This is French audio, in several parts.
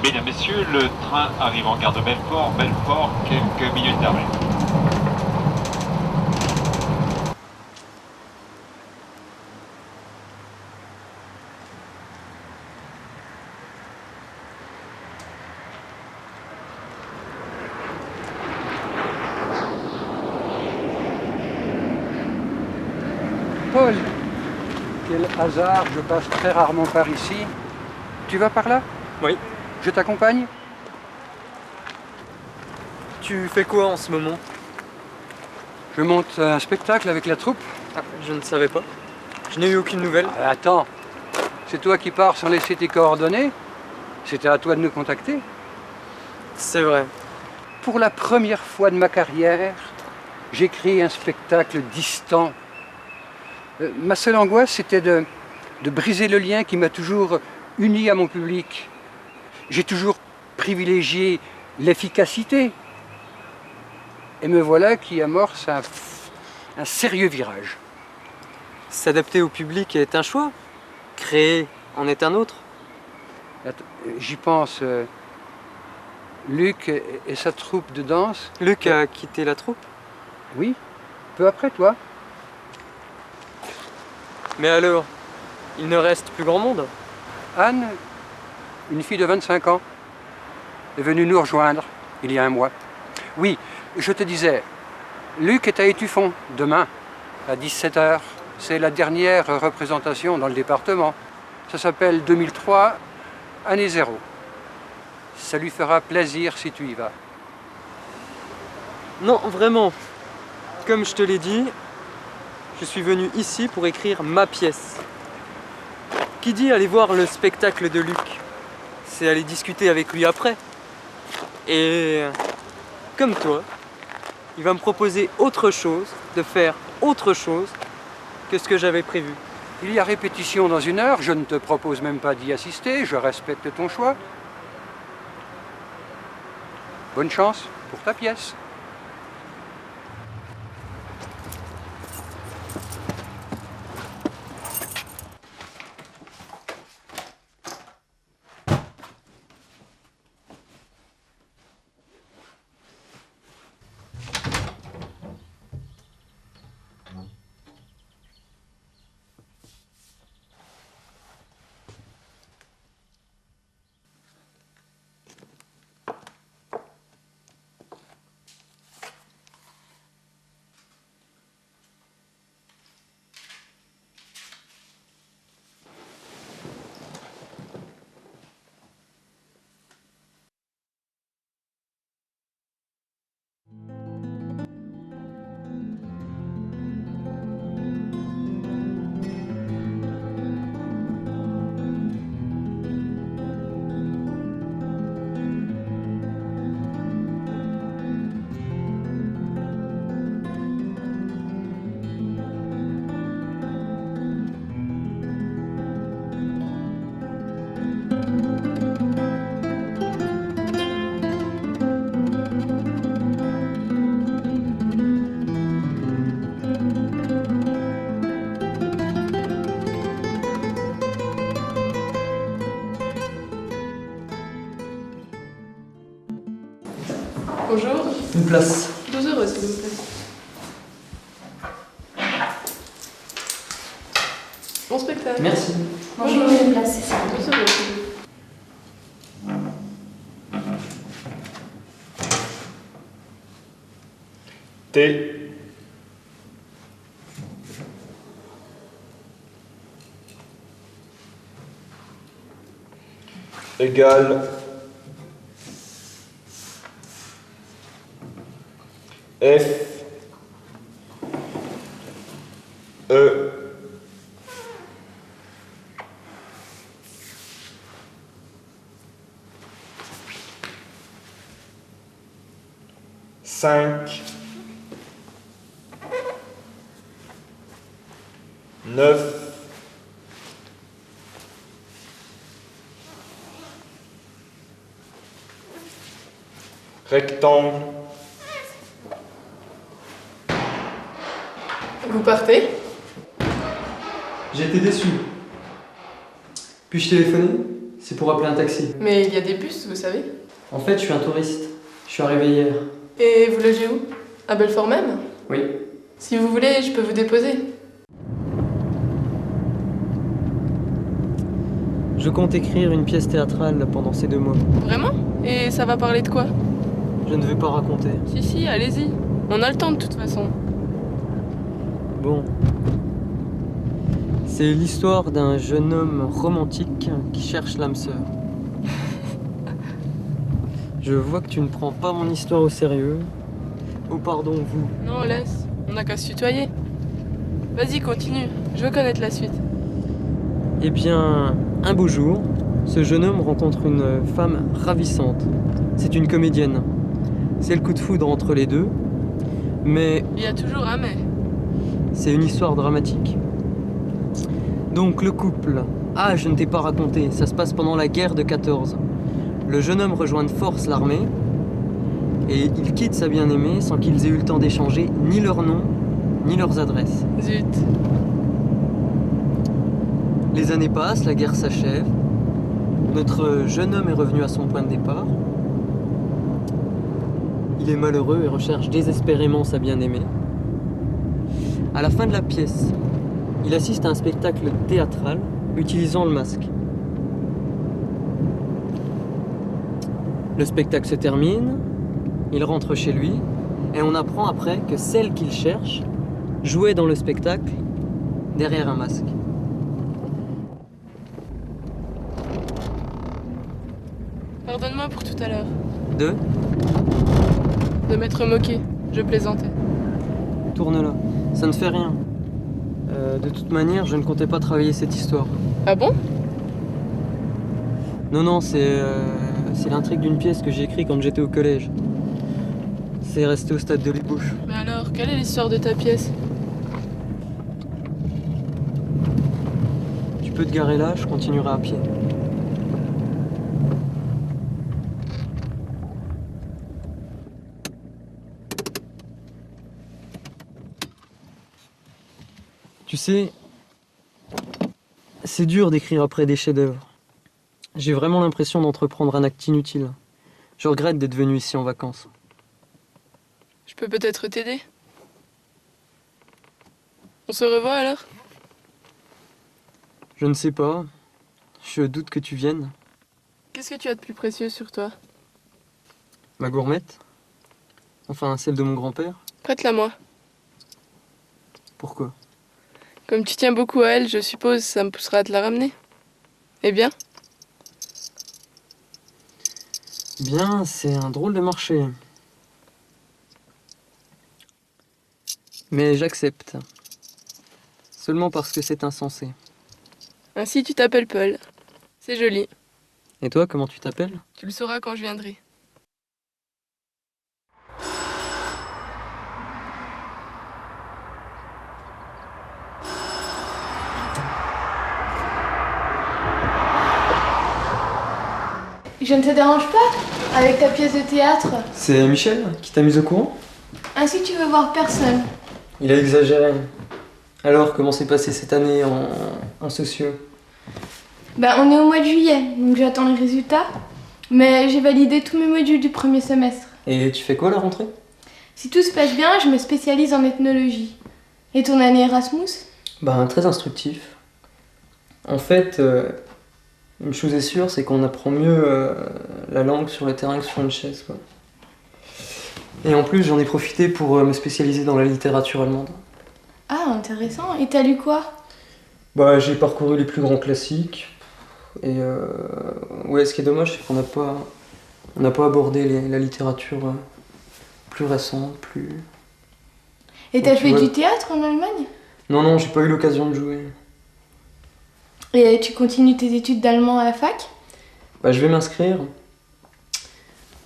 Mesdames, Messieurs, le train arrive en gare de Belfort. Belfort, quelques minutes d'arrêt. Paul, quel hasard, je passe très rarement par ici. Tu vas par là? Oui. Je t'accompagne? Tu fais quoi en ce moment? Je monte un spectacle avec la troupe. Ah, je ne savais pas. Je n'ai eu aucune nouvelle. Attends, c'est toi qui pars sans laisser tes coordonnées? C'était à toi de nous contacter. C'est vrai. Pour la première fois de ma carrière, j'écris un spectacle distant. Ma seule angoisse, c'était de briser le lien qui m'a toujours uni à mon public. J'ai toujours privilégié l'efficacité. Et me voilà qui amorce un sérieux virage. S'adapter au public est un choix. Créer en est un autre. J'y pense. Luc et sa troupe de danse. Luc a quitté la troupe? Oui, peu après toi. Mais alors, il ne reste plus grand monde? Anne, une fille de 25 ans, est venue nous rejoindre il y a un mois. Oui, je te disais, Luc est à Étueffont demain à 17 h. C'est la dernière représentation dans le département. Ça s'appelle 2003, année 0. Ça lui fera plaisir si tu y vas. Non, vraiment. Comme je te l'ai dit, je suis venu ici pour écrire ma pièce. Qui dit aller voir le spectacle de Luc? C'est aller discuter avec lui après. Et comme toi, il va me proposer autre chose, de faire autre chose que ce que j'avais prévu. Il y a répétition dans 1 heure, je ne te propose même pas d'y assister, je respecte ton choix. Bonne chance pour ta pièce. Bonjour. Une place. 12 euros, s'il vous plaît. Bon spectacle. Merci. Bonjour. Une place, c'est ça. 12 euros, s'il vous plaît. T. Égale F E cinq 9 rectangle. Vous partez? J'ai été déçu. Puis-je téléphoner C'est pour appeler un taxi. Mais il y a des bus, vous savez. En fait, je suis un touriste. Je suis arrivé hier. Et vous logez où? À Belfort même? Oui. Si vous voulez, je peux vous déposer. Je compte écrire une pièce théâtrale pendant ces 2 mois. Vraiment? Et ça va parler de quoi? Je ne vais pas raconter. Si, allez-y. On a le temps de toute façon. Bon. C'est l'histoire d'un jeune homme romantique qui cherche l'âme sœur. Je vois que tu ne prends pas mon histoire au sérieux. Oh pardon, vous. Non, laisse. On n'a qu'à se tutoyer. Vas-y, continue. Je veux connaître la suite. Eh bien, un beau jour, ce jeune homme rencontre une femme ravissante. C'est une comédienne. C'est le coup de foudre entre les deux, mais Il y a toujours un mais. c'est une histoire dramatique. Donc le couple, ah je ne t'ai pas raconté, ça se passe pendant la guerre de 14. Le jeune homme rejoint de force l'armée et il quitte sa bien-aimée sans qu'ils aient eu le temps d'échanger ni leur nom ni leurs adresses. Zut. Les années passent, la guerre s'achève. Notre jeune homme est revenu à son point de départ. Il est malheureux et recherche désespérément sa bien-aimée. À la fin de la pièce, il assiste à un spectacle théâtral utilisant le masque. Le spectacle se termine, il rentre chez lui et on apprend après que celle qu'il cherche jouait dans le spectacle derrière un masque. Pardonne-moi pour tout à l'heure. De m'être moqué. Je plaisantais. tourne-la, ça ne fait rien. De toute manière, je ne comptais pas travailler cette histoire. Ah bon? Non, c'est l'intrigue d'une pièce que j'ai écrite quand j'étais au collège. C'est resté au stade de l'ébauche. Mais alors, quelle est l'histoire de ta pièce? Tu peux te garer là, je continuerai à pied. Tu sais, c'est dur d'écrire après des chefs-d'œuvre. J'ai vraiment l'impression d'entreprendre un acte inutile. Je regrette d'être venu ici en vacances. Je peux peut-être t'aider? On se revoit alors? Je ne sais pas. Je doute que tu viennes. Qu'est-ce que tu as de plus précieux sur toi? Ma gourmette? Enfin, celle de mon grand-père? Prête-la moi. Pourquoi? Comme tu tiens beaucoup à elle, je suppose, ça me poussera à te la ramener. Eh bien? Bien, c'est un drôle de marché. Mais j'accepte. Seulement parce que c'est insensé. Ainsi tu t'appelles Paul. C'est joli. Et toi, comment tu t'appelles? Tu le sauras quand je viendrai. Je ne te dérange pas avec ta pièce de théâtre? C'est Michel qui t'a mis au courant? Ainsi tu veux voir personne. Il a exagéré. Alors, comment s'est passée cette année en sociaux? Ben on est au mois de juillet, donc j'attends les résultats. Mais j'ai validé tous mes modules du premier semestre. Et tu fais quoi à la rentrée? Si tout se passe bien, je me spécialise en ethnologie. Et ton année Erasmus? Ben, très instructif. En fait, une chose est sûre, c'est qu'on apprend mieux la langue sur le terrain que sur une chaise, quoi. Et en plus, j'en ai profité pour me spécialiser dans la littérature allemande. Ah, intéressant. Et t'as lu quoi? Bah, j'ai parcouru les plus grands classiques. Et ouais, ce qui est dommage, c'est qu'on n'a pas abordé la littérature plus récente, plus... Et t'as tu fait vois- du théâtre en Allemagne? Non, j'ai pas eu l'occasion de jouer. Et tu continues tes études d'allemand à la fac? Bah, je vais m'inscrire.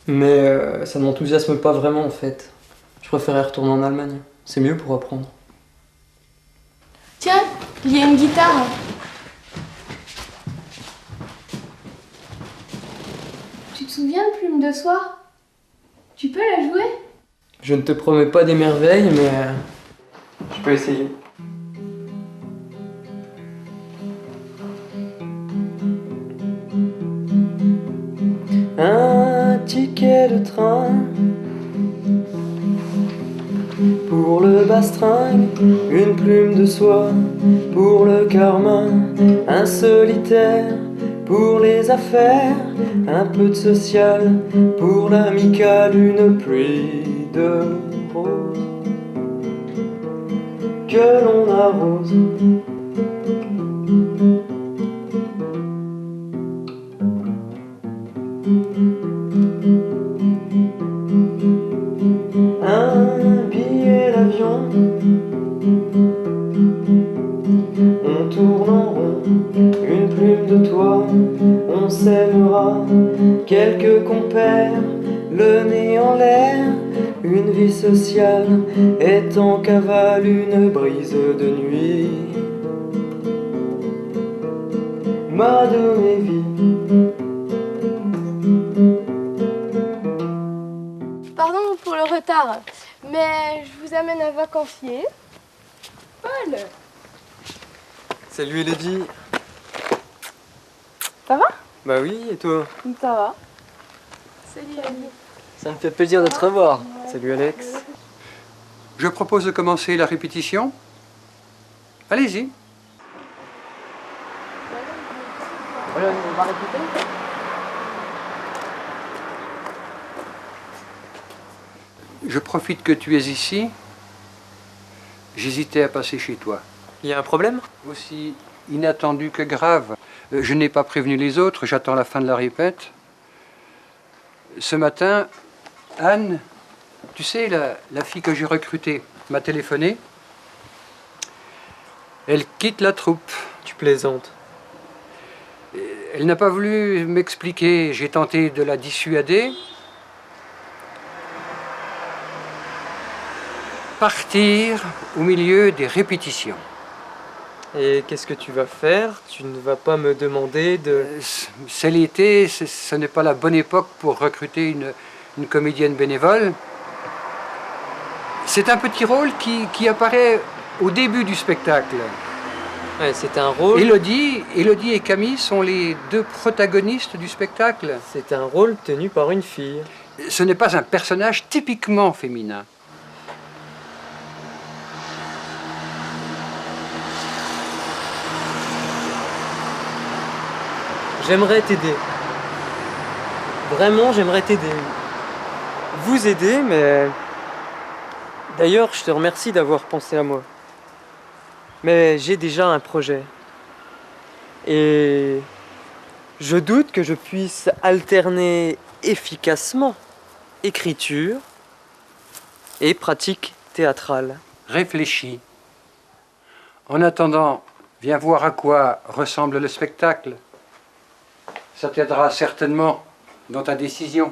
Mais ça ne m'enthousiasme pas vraiment, en fait. Je préférerais retourner en Allemagne. C'est mieux pour apprendre. Tiens, il y a une guitare. Tu te souviens de Plume de Soie? Tu peux la jouer? Je ne te promets pas des merveilles, mais je peux essayer. ticket de train. Pour le bastringue, une plume de soie. Pour le carmin, un solitaire. Pour les affaires, un peu de social. Pour l'amicale, une pluie de roses que l'on arrose. Un billet d'avion, on tourne en rond, une plume de toi, on s'aimera, quelques compères, le nez en l'air, une vie sociale est en cavale, une brise de nuit m'a donné vie. Pardon pour le retard, mais je vous amène un vacancier. Paul. Salut Elodie. Ça va? Bah oui, et toi? Ça va. Salut Ali. Ça me fait plaisir de te revoir. Salut Alex. Je propose de commencer la répétition. Allez-y. On va répéter? Je profite que tu es ici. J'hésitais à passer chez toi. Il y a un problème? Aussi inattendu que grave. Je n'ai pas prévenu les autres, j'attends la fin de la répète. Ce matin, Anne, tu sais, la fille que j'ai recrutée, m'a téléphoné. Elle quitte la troupe. Tu plaisantes. Elle n'a pas voulu m'expliquer. J'ai tenté de la dissuader. Partir au milieu des répétitions. Et qu'est-ce que tu vas faire? Tu ne vas pas me demander de... C'est l'été, ce n'est pas la bonne époque pour recruter une comédienne bénévole. C'est un petit rôle qui apparaît au début du spectacle. Ouais, c'est un rôle... Élodie et Camille sont les deux protagonistes du spectacle. C'est un rôle tenu par une fille. Ce n'est pas un personnage typiquement féminin. J'aimerais t'aider. Vraiment, j'aimerais t'aider. Vous aider, mais... D'ailleurs, je te remercie d'avoir pensé à moi. Mais j'ai déjà un projet. Et... je doute que je puisse alterner efficacement écriture et pratique théâtrale. Réfléchis. En attendant, viens voir à quoi ressemble le spectacle. Ça t'aidera certainement dans ta décision.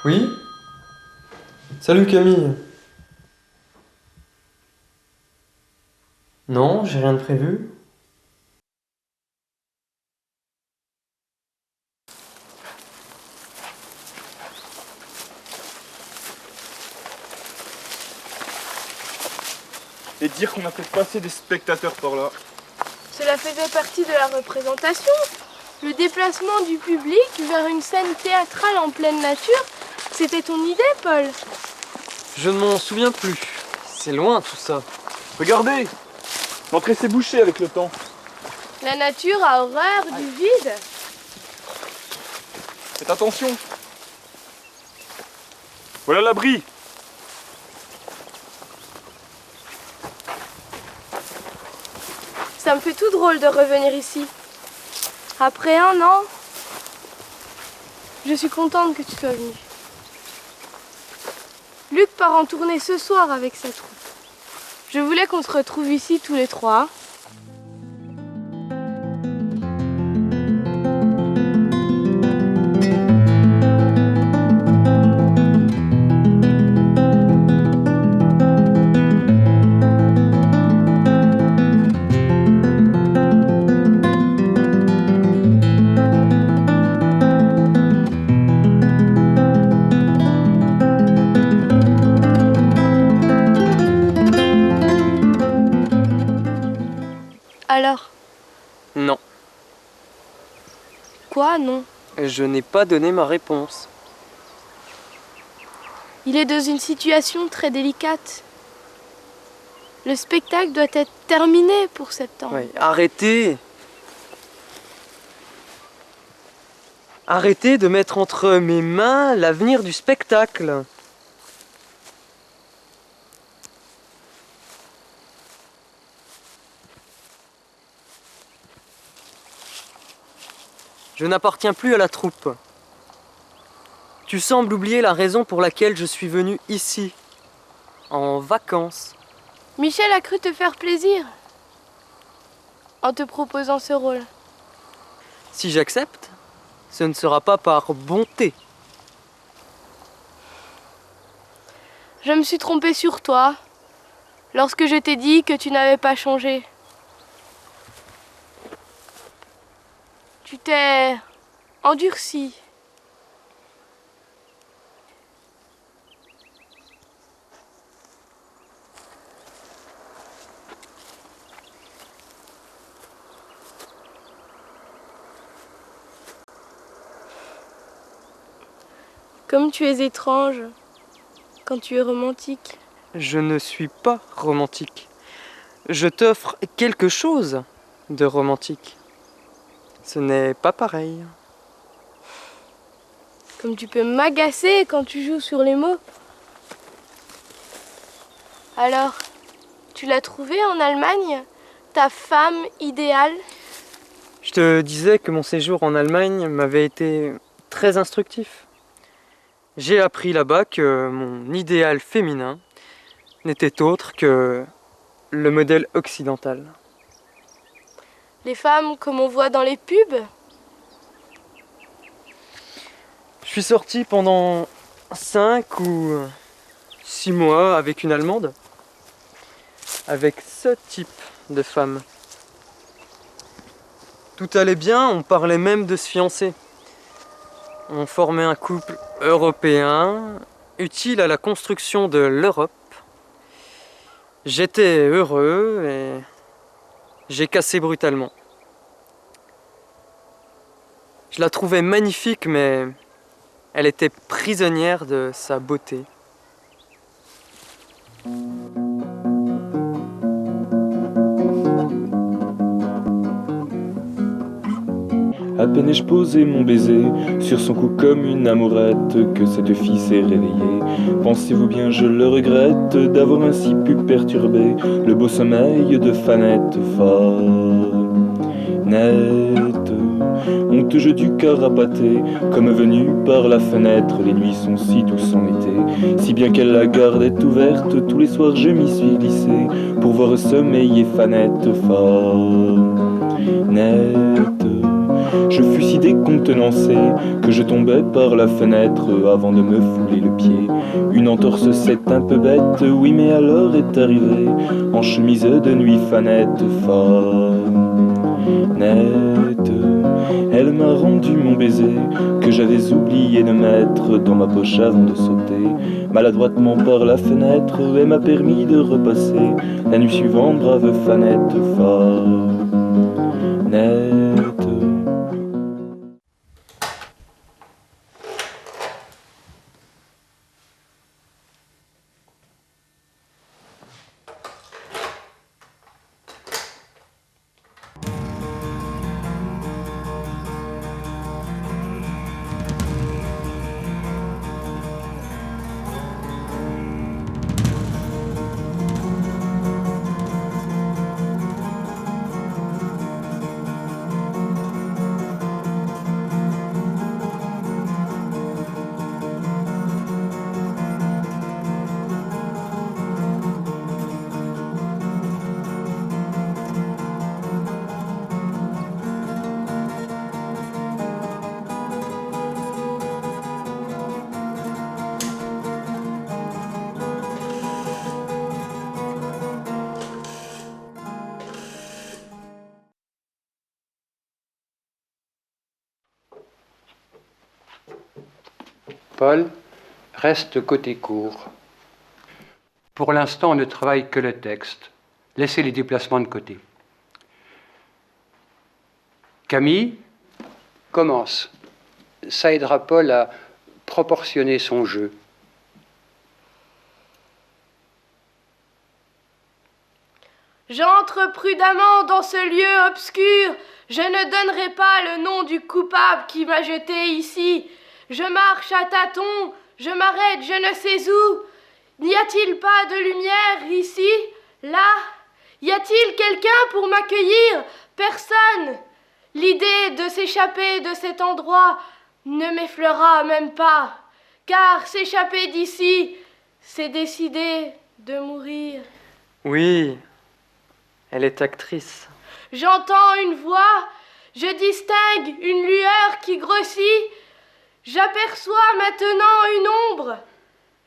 Oui? Salut Camille. Non, j'ai rien de prévu. Et dire qu'on a fait passer des spectateurs par là. Cela faisait partie de la représentation. Le déplacement du public vers une scène théâtrale en pleine nature, c'était ton idée, Paul. Je ne m'en souviens plus. C'est loin tout ça. Regardez, l'entrée s'est bouchée avec le temps. La nature a horreur du vide. Faites attention. Voilà l'abri. Ça me fait tout drôle de revenir ici. Après 1 an, je suis contente que tu sois venu. Luc part en tournée ce soir avec sa troupe. Je voulais qu'on se retrouve ici tous les 3. Alors, Non, quoi, non? je n'ai pas donné ma réponse. Il est dans une situation très délicate. Le spectacle doit être terminé pour septembre. Ouais, arrêtez. Arrêtez de mettre entre mes mains l'avenir du spectacle. Je n'appartiens plus à la troupe. Tu sembles oublier la raison pour laquelle je suis venu ici, en vacances. Michel a cru te faire plaisir en te proposant ce rôle. Si j'accepte, ce ne sera pas par bonté. Je me suis trompée sur toi lorsque je t'ai dit que tu n'avais pas changé. Tu t'es endurci. Comme tu es étrange quand tu es romantique. Je ne suis pas romantique. Je t'offre quelque chose de romantique. Ce n'est pas pareil. Comme tu peux m'agacer quand tu joues sur les mots. Alors, tu l'as trouvée en Allemagne, ta femme idéale? Je te disais que mon séjour en Allemagne m'avait été très instructif. J'ai appris là-bas que mon idéal féminin n'était autre que le modèle occidental. Les femmes comme on voit dans les pubs? Je suis sorti pendant 5 ou 6 mois avec une Allemande, avec ce type de femme. Tout allait bien, on parlait même de se fiancer. On formait un couple européen, utile à la construction de l'Europe. J'étais heureux et j'ai cassé brutalement. Je la trouvais magnifique, mais elle était prisonnière de sa beauté. À peine ai-je posé mon baiser sur son cou comme une amourette que cette fille s'est réveillée. Pensez-vous bien, je le regrette d'avoir ainsi pu perturber le beau sommeil de Fanette Fanette. Honteux jeu du carapaté, comme venu par la fenêtre, les nuits sont si douces en été, si bien qu'elle la gardait ouverte. Tous les soirs je m'y suis glissé pour voir sommeiller Fanette Fanette. Je fus si décontenancé que je tombais par la fenêtre avant de me fouler le pied. Une entorse, c'est un peu bête, oui, mais alors est arrivée en chemise de nuit fanette, fanette. Elle m'a rendu mon baiser que j'avais oublié de mettre dans ma poche avant de sauter maladroitement par la fenêtre et m'a permis de repasser la nuit suivante, brave fanette, fanette. Paul, reste côté cours. Pour l'instant, on ne travaille que le texte. Laissez les déplacements de côté. Camille, commence. Ça aidera Paul à proportionner son jeu. J'entre prudemment dans ce lieu obscur. Je ne donnerai pas le nom du coupable qui m'a jeté ici. Je marche à tâtons, je m'arrête je ne sais où. N'y a-t-il pas de lumière ici, là? Y a-t-il quelqu'un pour m'accueillir? Personne. L'idée de s'échapper de cet endroit ne m'effleura même pas, car s'échapper d'ici, c'est décider de mourir. Oui, elle est actrice. J'entends une voix, je distingue une lueur qui grossit. J'aperçois maintenant une ombre.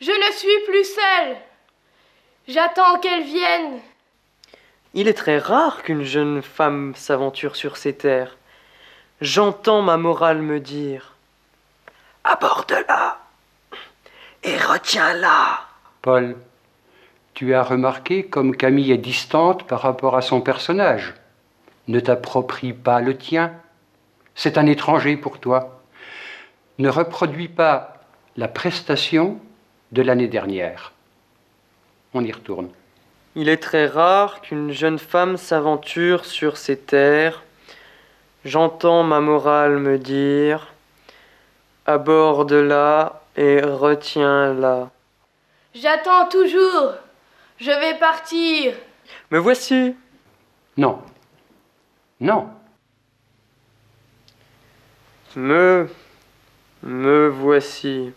Je ne suis plus seule. J'attends qu'elle vienne. Il est très rare qu'une jeune femme s'aventure sur ces terres. J'entends ma morale me dire « Aborde-la et retiens-la ». Paul, tu as remarqué comme Camille est distante par rapport à son personnage. Ne t'approprie pas le tien. C'est un étranger pour toi. Ne reproduis pas la prestation de l'année dernière. On y retourne. Il est très rare qu'une jeune femme s'aventure sur ces terres. J'entends ma morale me dire « Aborde-la et retiens-la ». J'attends toujours. Je vais partir. Me voici. Non. Non. Me voici.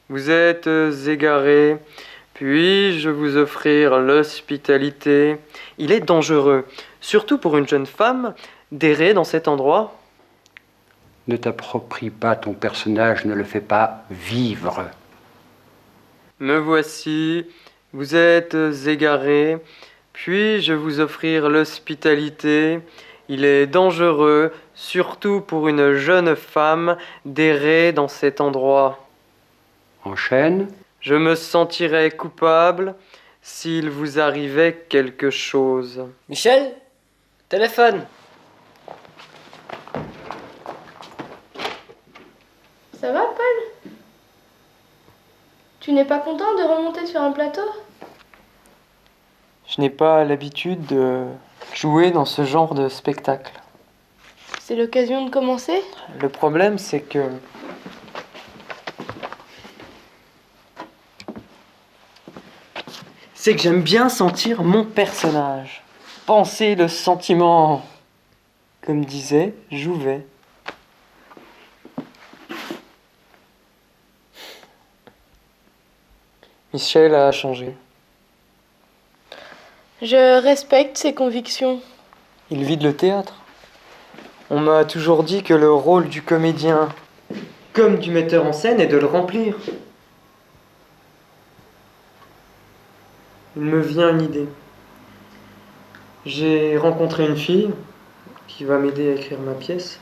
Vous êtes égaré. Puis-je vous offrir l'hospitalité? Il est dangereux, surtout pour une jeune femme, d'errer dans cet endroit. Ne t'approprie pas ton personnage, ne le fais pas vivre. Me voici. Vous êtes égaré. Puis-je vous offrir l'hospitalité? Il est dangereux, surtout pour une jeune femme, d'errer dans cet endroit. Enchaîne. Je me sentirais coupable s'il vous arrivait quelque chose. Michel, téléphone. Ça va, Paul? Tu n'es pas content de remonter sur un plateau? Je n'ai pas l'habitude de jouer dans ce genre de spectacle. C'est l'occasion de commencer? Le problème, c'est que... j'aime bien sentir mon personnage. Penser le sentiment. Comme disait Jouvet. Michel a changé. Je respecte ses convictions. Il vide le théâtre. On m'a toujours dit que le rôle du comédien, comme du metteur en scène, est de le remplir. Il me vient une idée. J'ai rencontré une fille qui va m'aider à écrire ma pièce.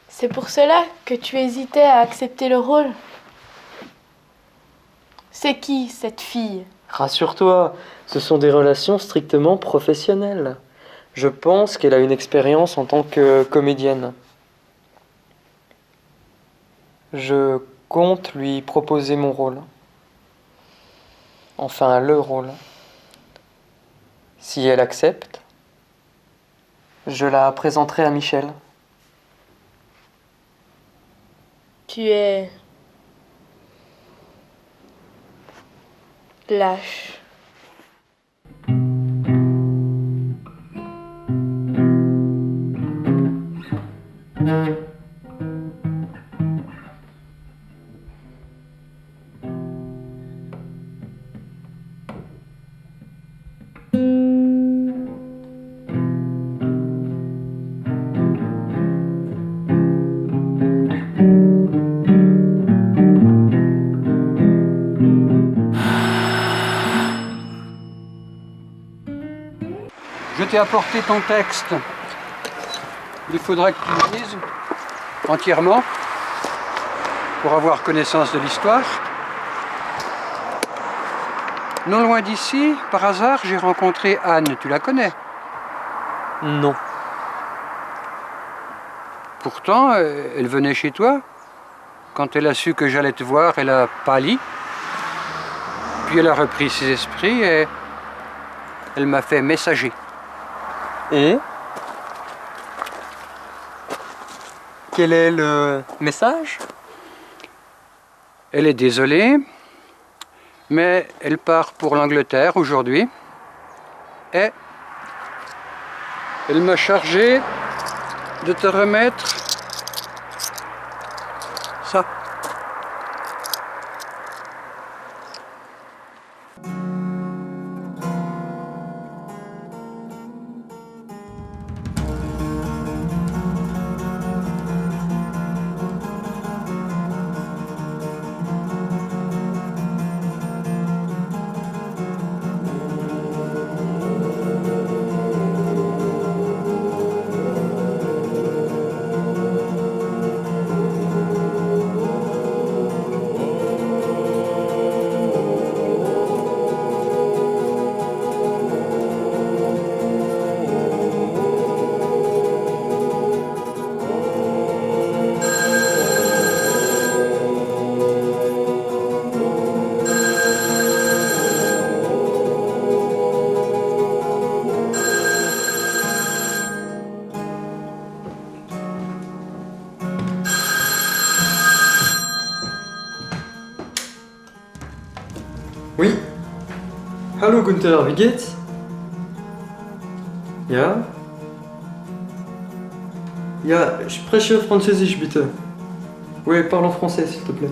C'est pour cela que tu hésitais à accepter le rôle. C'est qui, cette fille? Rassure-toi, ce sont des relations strictement professionnelles. Je pense qu'elle a une expérience en tant que comédienne. Je compte lui proposer mon rôle. Enfin, le rôle. Si elle accepte, je la présenterai à Michel. Tu es... lâche. Je t'ai apporté ton texte. Il faudra que tu le lises entièrement pour avoir connaissance de l'histoire. Non loin d'ici, par hasard, j'ai rencontré Anne. Tu la connais? Non. Pourtant, elle venait chez toi. Quand elle a su que j'allais te voir, elle a pâli. Puis elle a repris ses esprits et elle m'a fait messager. Et quel est le message? Elle est désolée, mais elle part pour l'Angleterre aujourd'hui. Et elle m'a chargé de te remettre ça. Oui. Hallo Gunther, wie geht's? Ja? Ja, spreche Französisch bitte. Oui, parle en français s'il te plaît.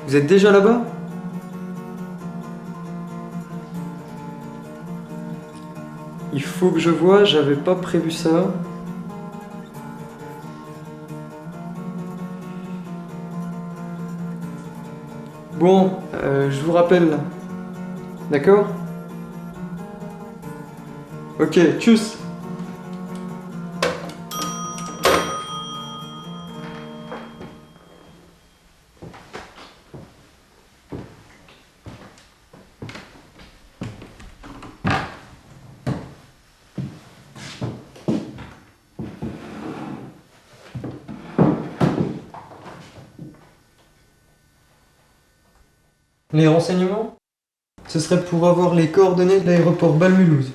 Vous êtes déjà là-bas? Il faut que je voie, j'avais pas prévu ça. Bon, je vous rappelle là. D'accord? Ok, tchuss! Les renseignements? Ce serait pour avoir les coordonnées de l'aéroport Bâle-Mulhouse.